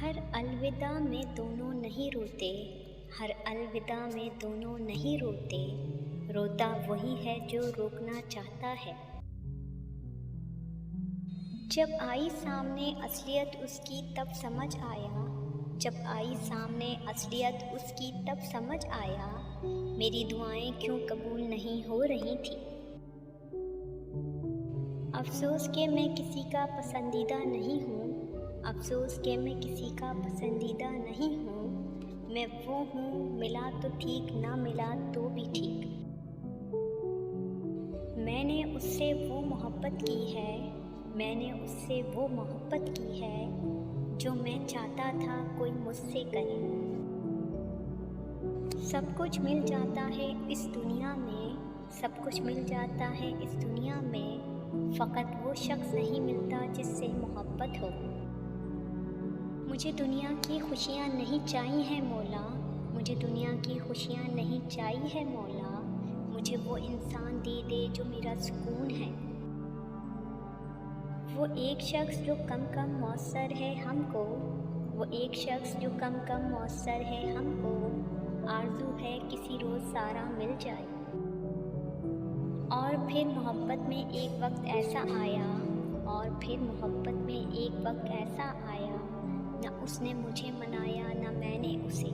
हर अलविदा में दोनों नहीं रोते, हर अलविदा में दोनों नहीं रोते, रोता वही है जो रोकना चाहता है। जब आई सामने असलियत उसकी तब समझ आया, जब आई सामने असलियत उसकी तब समझ आया, मेरी दुआएं क्यों कबूल नहीं हो रही थी। अफसोस के मैं किसी का पसंदीदा नहीं हूँ, अफसोस के मैं किसी का पसंदीदा नहीं हूँ। मैं वो हूँ, मिला तो ठीक, ना मिला तो भी ठीक। मैंने उससे वो मोहब्बत की है, मैंने उससे वो मोहब्बत की है जो मैं चाहता था कोई मुझसे करे। सब कुछ मिल जाता है इस दुनिया में, सब कुछ मिल जाता है इस दुनिया में, फ़कत वो शख्स नहीं मिलता जिससे मोहब्बत हो। मुझे दुनिया की खुशियाँ नहीं चाहिए हैं मौला, मुझे दुनिया की खुशियाँ नहीं चाहिए है मौला, मुझे वो इंसान दे दे जो मेरा सुकून है। वो एक शख्स जो कम कम मौसर है हमको, वो एक शख्स जो कम कम मौसर है हमको, आरज़ू है किसी रोज़ सारा मिल जाए। और फिर मोहब्बत में एक वक्त ऐसा आया, और फिर मोहब्बत में एक वक्त ऐसा आया, न उसने मुझे मनाया न मैंने उसे।